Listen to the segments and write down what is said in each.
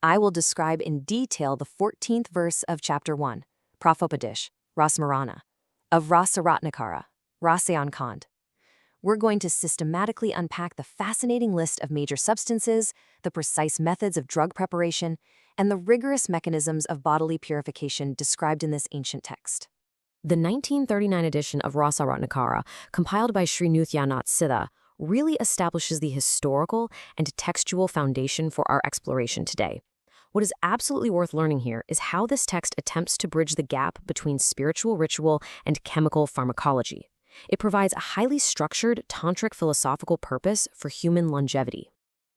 I will describe in detail the 14th verse of chapter 1, Prabhupada, Rasamarana, of Rasaratnakara, Rasayankhand. We're going to systematically unpack the fascinating list of major substances, the precise methods of drug preparation, and the rigorous mechanisms of bodily purification described in this ancient text. The 1939 edition of Rasaratnakara, compiled by Sri Nithyanand Siddha, really establishes the historical and textual foundation for our exploration today. What is absolutely worth learning here is how this text attempts to bridge the gap between spiritual ritual and chemical pharmacology. It provides a highly structured, tantric philosophical purpose for human longevity.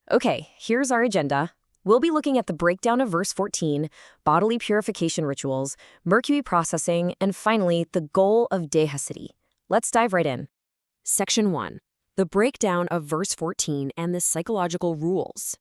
Okay, here's our agenda. We'll be looking at the breakdown of verse 14, bodily purification rituals, mercury processing, and finally, the goal of dehasity. Let's dive right in. Section 1. The breakdown of verse 14 and the psychological rules.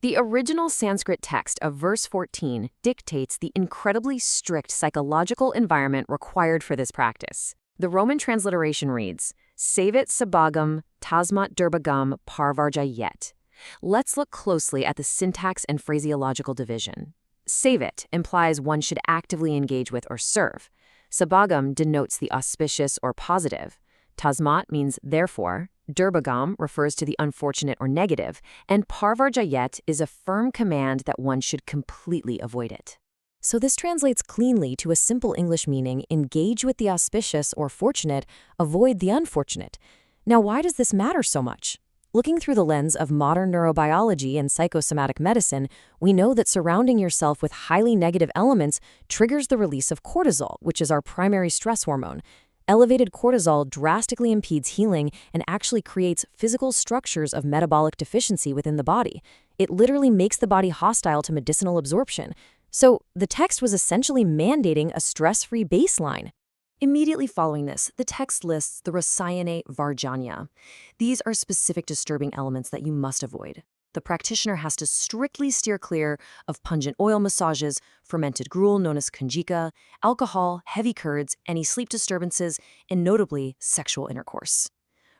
The original Sanskrit text of verse 14 dictates the incredibly strict psychological environment required for this practice. The Roman transliteration reads, Savit sabagam tasmat durbagam parvarjayet. Let's look closely at the syntax and phraseological division. Savit implies one should actively engage with or serve. Sabagam denotes the auspicious or positive. Tasmat means therefore. Durbagam refers to the unfortunate or negative. And parvarjayet is a firm command that one should completely avoid it. So this translates cleanly to a simple English meaning, engage with the auspicious or fortunate, avoid the unfortunate. Now, why does this matter so much? Looking through the lens of modern neurobiology and psychosomatic medicine, we know that surrounding yourself with highly negative elements triggers the release of cortisol, which is our primary stress hormone. Elevated cortisol drastically impedes healing and actually creates physical structures of metabolic deficiency within the body. It literally makes the body hostile to medicinal absorption. So the text was essentially mandating a stress-free baseline. Immediately following this, the text lists the Rasayane Varjanya. These are specific disturbing elements that you must avoid. The practitioner has to strictly steer clear of pungent oil massages, fermented gruel known as kunjika, alcohol, heavy curds, any sleep disturbances, and notably, sexual intercourse.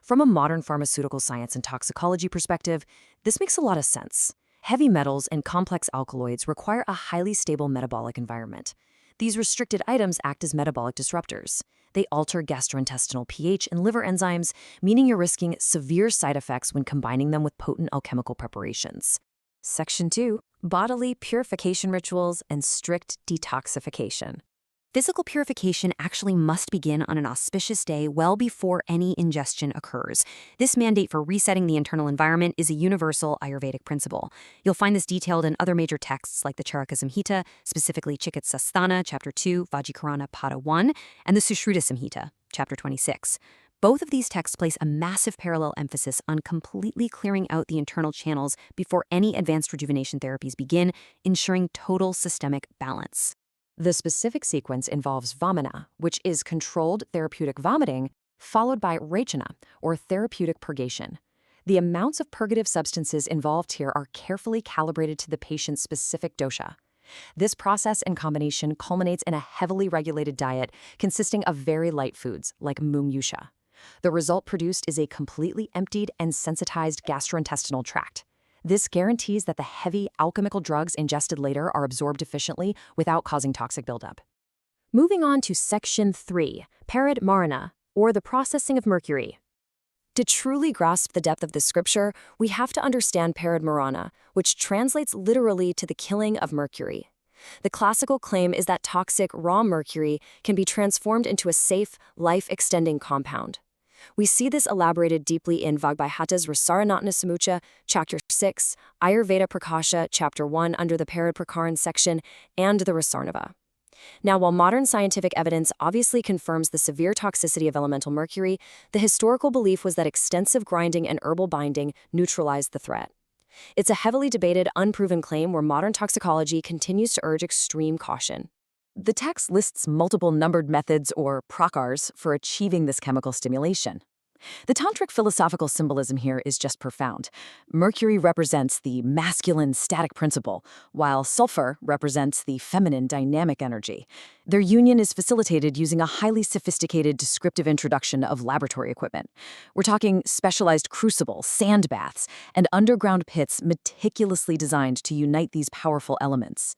From a modern pharmaceutical science and toxicology perspective, this makes a lot of sense. Heavy metals and complex alkaloids require a highly stable metabolic environment. These restricted items act as metabolic disruptors. They alter gastrointestinal pH and liver enzymes, meaning you're risking severe side effects when combining them with potent alchemical preparations. Section 2. Bodily purification rituals and strict detoxification. Physical purification actually must begin on an auspicious day well before any ingestion occurs. This mandate for resetting the internal environment is a universal Ayurvedic principle. You'll find this detailed in other major texts like the Charaka Samhita, specifically Chikitsasthana, Chapter 2, Vajikarana Pada 1, and the Sushruta Samhita, Chapter 26. Both of these texts place a massive parallel emphasis on completely clearing out the internal channels before any advanced rejuvenation therapies begin, ensuring total systemic balance. The specific sequence involves vamana, which is controlled therapeutic vomiting, followed by rachana, or therapeutic purgation. The amounts of purgative substances involved here are carefully calibrated to the patient's specific dosha. This process and combination culminates in a heavily regulated diet consisting of very light foods, like mung-yusha. The result produced is a completely emptied and sensitized gastrointestinal tract. This guarantees that the heavy alchemical drugs ingested later are absorbed efficiently without causing toxic buildup. Moving on to Section 3, Parid Marana, or the processing of mercury. To truly grasp the depth of this scripture, we have to understand Parid Marana, which translates literally to the killing of mercury. The classical claim is that toxic raw mercury can be transformed into a safe, life-extending compound. We see this elaborated deeply in Vagbhata's Rasaratnakara Chapter 6, Ayurveda Prakasha, Chapter 1 under the Parid Prakaran section, and the Rasarnava. Now, while modern scientific evidence obviously confirms the severe toxicity of elemental mercury, the historical belief was that extensive grinding and herbal binding neutralized the threat. It's a heavily debated, unproven claim where modern toxicology continues to urge extreme caution. The text lists multiple numbered methods or prakars for achieving this chemical stimulation. The tantric philosophical symbolism here is just profound. Mercury represents the masculine static principle, while sulfur represents the feminine dynamic energy. Their union is facilitated using a highly sophisticated descriptive introduction of laboratory equipment. We're talking specialized crucibles, sand baths, and underground pits meticulously designed to unite these powerful elements.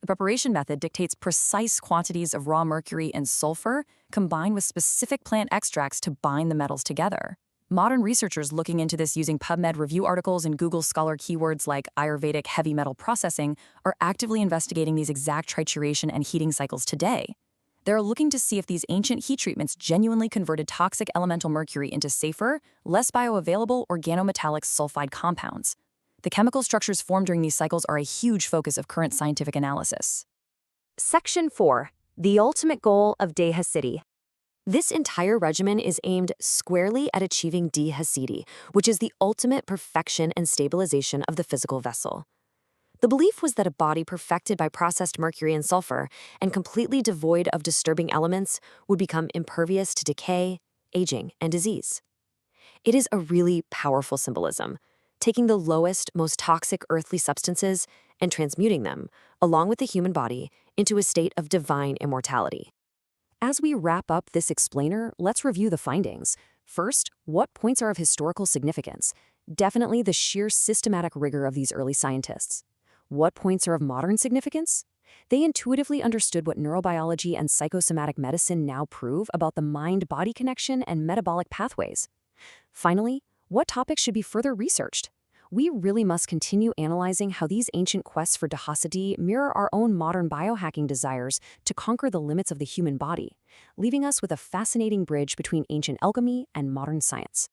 The preparation method dictates precise quantities of raw mercury and sulfur combined with specific plant extracts to bind the metals together. Modern researchers looking into this using PubMed review articles and Google Scholar keywords like Ayurvedic heavy metal processing are actively investigating these exact trituration and heating cycles today. They're looking to see if these ancient heat treatments genuinely converted toxic elemental mercury into safer, less bioavailable organometallic sulfide compounds. The chemical structures formed during these cycles are a huge focus of current scientific analysis. Section 4. The ultimate goal of Dehasiddhi. This entire regimen is aimed squarely at achieving Dehasiddhi, which is the ultimate perfection and stabilization of the physical vessel. The belief was that a body perfected by processed mercury and sulfur and completely devoid of disturbing elements would become impervious to decay, aging, and disease. It is a really powerful symbolism, taking the lowest, most toxic earthly substances and transmuting them, along with the human body, into a state of divine immortality. As we wrap up this explainer, let's review the findings. First, what points are of historical significance? Definitely the sheer systematic rigor of these early scientists. What points are of modern significance? They intuitively understood what neurobiology and psychosomatic medicine now prove about the mind-body connection and metabolic pathways. Finally, what topics should be further researched? We really must continue analyzing how these ancient quests for Dehasiddhi mirror our own modern biohacking desires to conquer the limits of the human body, leaving us with a fascinating bridge between ancient alchemy and modern science.